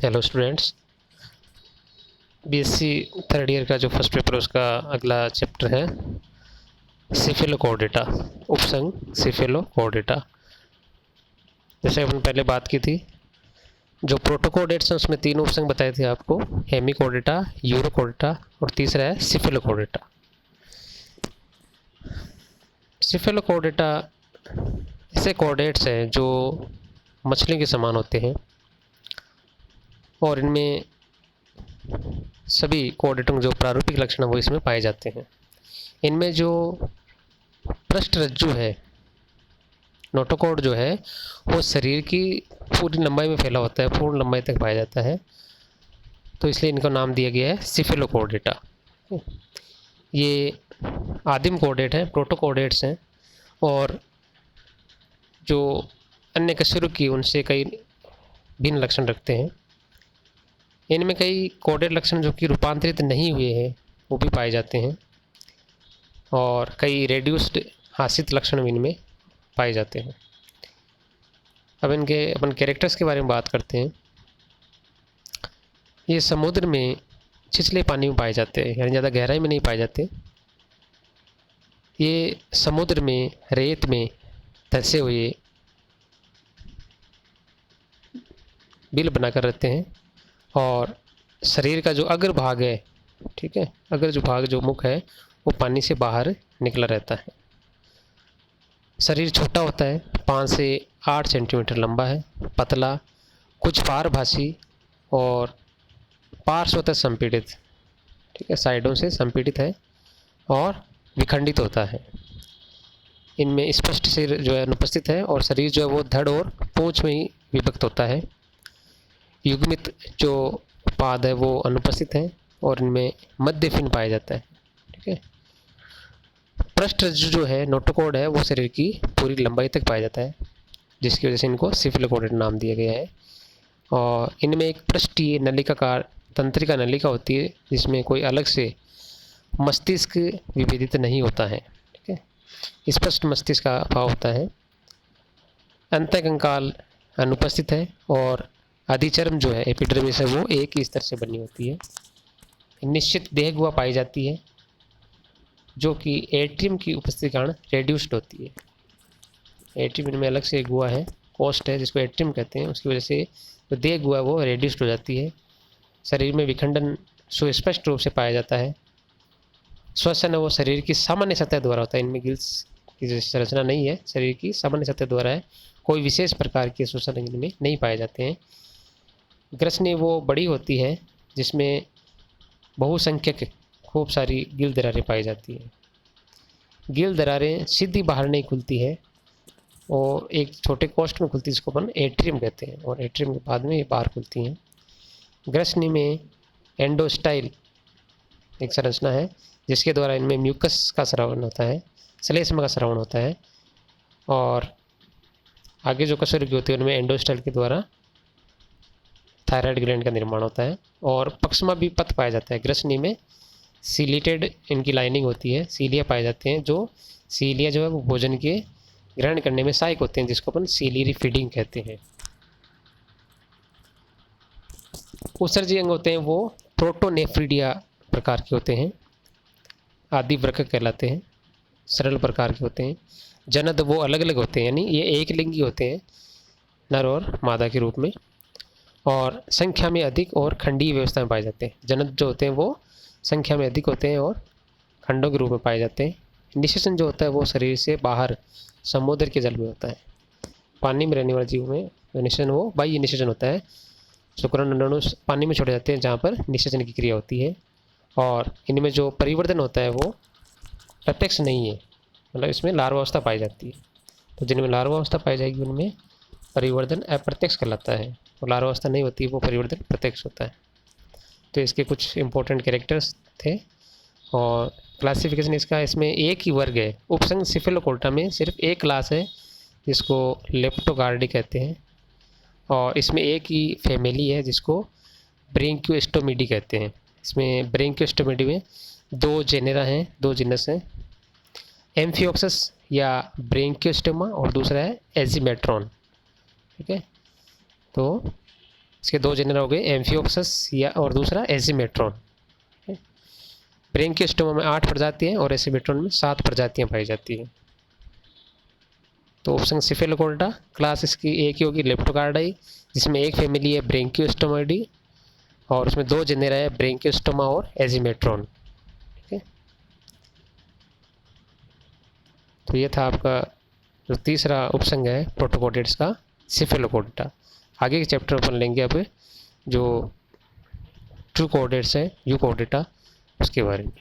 Hello students, BSc third year का जो first paper है उसका अगला चैप्टर है सिफेलोकोर्डेटा, उपसंघ सिफेलोकोर्डेटा। जैसे अपन पहले बात की थी, जो प्रोटोकोर्डेट्स हैं उसमें तीन उपसंघ बताए थे आपको, हेमिकोर्डेटा, यूरोकोर्डेटा और तीसरा है सिफेलोकोर्डेटा। सिफेलोकोर्डेटा ऐसे कोर्डेट्स हैं जो मछली के समान होते हैं और इनमें सभी कोर्डेटों के जो प्रारूपिक लक्षण है वो इसमें पाए जाते हैं। इनमें जो पृष्ठ रज्जु है, नोटोकॉर्ड जो है, वो शरीर की पूरी लंबाई में फैला होता है, पूर्ण लंबाई तक पाया जाता है, तो इसलिए इनका नाम दिया गया है सिफेलोकोर्डेटा। ये आदिम कोर्डेट हैं, प्रोटोकोर्डेट्स हैं और जो अन्य कशेरुकी उनसे कई भिन्न लक्षण रखते हैं। इनमें कई कोर्डेट लक्षण जो कि रूपांतरित नहीं हुए हैं वो भी पाए जाते हैं और कई रेड्यूस्ड हासित लक्षण भी इनमें पाए जाते हैं। अब अपन कैरेक्टर्स के बारे में बात करते हैं। ये समुद्र में छिछले पानी में पाए जाते हैं, यानी ज़्यादा गहराई में नहीं पाए जाते। ये समुद्र में रेत में धंसे हुए बिल बनाकर रहते हैं और शरीर का जो अग्र भाग है, ठीक है, अग्र जो भाग जो मुख है वो पानी से बाहर निकला रहता है। शरीर छोटा होता है, 5 से 8 सेंटीमीटर लंबा है, पतला, कुछ पारभासी और पार्श्वतः संपीड़ित, ठीक है, साइडों से संपीड़ित है और विखंडित होता है। इनमें स्पष्ट सिर जो है अनुपस्थित है और शरीर जो है वो धड़ और पूंछ में ही विभक्त होता है। युग्मित जो पाद है वो अनुपस्थित है और इनमें मध्य फिन पाया जाता है, ठीक है। पृष्ठ रज्जु जो है, नोटोकॉर्ड है, वो शरीर की पूरी लंबाई तक पाया जाता है, जिसकी वजह से इनको सिफेलोकोर्डेट नाम दिया गया है। और इनमें एक पृष्ठीय नलिकाकार तंत्रिका नलिका होती है जिसमें कोई अलग से मस्तिष्क विभेदित नहीं होता है, ठीक है। स्पष्ट मस्तिष्क का अभाव होता है। अंतःकंकाल अनुपस्थित है और अधिचर्म जो है, एपिडर्मिस है, वो एक ही स्तर से बनी होती है। निश्चित देह गुहा पाई जाती है जो कि एट्रियम की उपस्थिति के कारण रेड्यूस्ड होती है। एट्रियम इनमें अलग से गुहा है, कोस्ट है जिसको एट्रियम कहते हैं, उसकी वजह से जो देह गुहा है वो रेड्यूस्ड हो जाती है। शरीर में विखंडन सुस्पष्ट रूप से पाया जाता है। श्वसन है वो शरीर की सामान्य सतह द्वारा होता है, इनमें गिल्स की जो संरचना नहीं है, शरीर की सामान्य सतह द्वारा है, कोई विशेष प्रकार के श्वसन इनमें नहीं पाए जाते हैं। ग्रसनी वो बड़ी होती है जिसमें बहुसंख्यक खूब सारी गिल दरारें पाई जाती हैं। गिल दरारें सीधी बाहर नहीं खुलती है और एक छोटे कोष्ठ में खुलती है जिसको अपन एट्रियम कहते हैं और एट्रियम के बाद में ये बाहर खुलती हैं। ग्रसनी में एंडोस्टाइल एक संरचना है जिसके द्वारा इनमें म्यूकस का स्रावन होता है, श्लेष्म का स्रावन होता है और आगे जो कशेरुकी होती है उनमें एंडोस्टाइल के द्वारा थायराइड ग्लैंड का निर्माण होता है और पक्षमा भी पथ पाया जाता है। ग्रसनी में सीलिटेड इनकी लाइनिंग होती है, सीलिया पाए जाते हैं, जो सीलिया जो है वो भोजन के ग्रहण करने में सहायक होते हैं, जिसको अपन सीलियरी फीडिंग कहते हैं। उत्सर्जी अंग होते हैं वो प्रोटोनेफ्रिडिया प्रकार के होते हैं, आदि वृक्क कहलाते हैं, सरल प्रकार के होते हैं। जनद वो अलग अलग होते हैं, यानी ये एक लिंगी होते हैं, नर और मादा के रूप में, और संख्या में अधिक और खंडीय व्यवस्था में पाए जाते हैं। जनद जो होते हैं वो संख्या में अधिक होते हैं और खंडों के रूप में पाए जाते हैं। निषेचन जो होता है वो शरीर से बाहर समुद्र के जल में होता है। पानी में रहने वाले जीव में जो निषेचन वो बाह्य निषेचन होता है, शुक्राणु अंडाणु पानी में छोड़े जाते हैं जहाँ पर निषेचन की क्रिया होती है। और इनमें जो परिवर्तन होता है वो प्रत्यक्ष नहीं है, मतलब इसमें लार्वावस्था पाई जाती है। तो जिनमें लार्वावस्था पाई जाएगी उनमें परिवर्तन अप्रत्यक्ष कहलाता है और लार्वावस्था नहीं होती वो परिवर्तन प्रत्यक्ष होता है। तो इसके कुछ इंपॉर्टेंट कैरेक्टर्स थे और क्लासिफिकेशन इसका, इसमें एक ही वर्ग है। उपसंघ सिफेलोकोर्डेटा में सिर्फ एक क्लास है जिसको लेप्टोगार्डी कहते हैं और इसमें एक ही फैमिली है जिसको ब्रेंकियोस्टोमिडी कहते हैं। इसमें ब्रेंकियोस्टोमिडी में 2 जेनेरा हैं, 2 जिनस हैं, एम्फियोक्सस या ब्रेंकियोस्टोमा और दूसरा है एजिमेट्रॉन, ठीक है। तो इसके दो जेनर हो गए, एम्फियोक्सस या और दूसरा एजिमेट्रॉन। ब्रेंकियोस्टोमा में 8 प्रजातियाँ हैं और एजिमेट्रॉन में 7 प्रजातियाँ पाई जाती हैं। तो ऑप्शन सिफेलोकोल्टा, क्लास इसकी एक ही होगी लेप्टोकार्डाई, जिसमें एक फैमिली है ब्रेंकियोस्टोमाइडी और उसमें 2 जेनेरा है ब्रेंकियोस्टोमा और एजिमेट्रॉन। ठीक है, तो ये था आपका जो तीसरा उपसंग है प्रोटोकोडेट्स का, सिफेलोकोल्टा। आगे के चैप्टर अपन लेंगे अब जो ट्रू कोऑर्डिनेट्स है यूकोडेटा, उसके बारे में।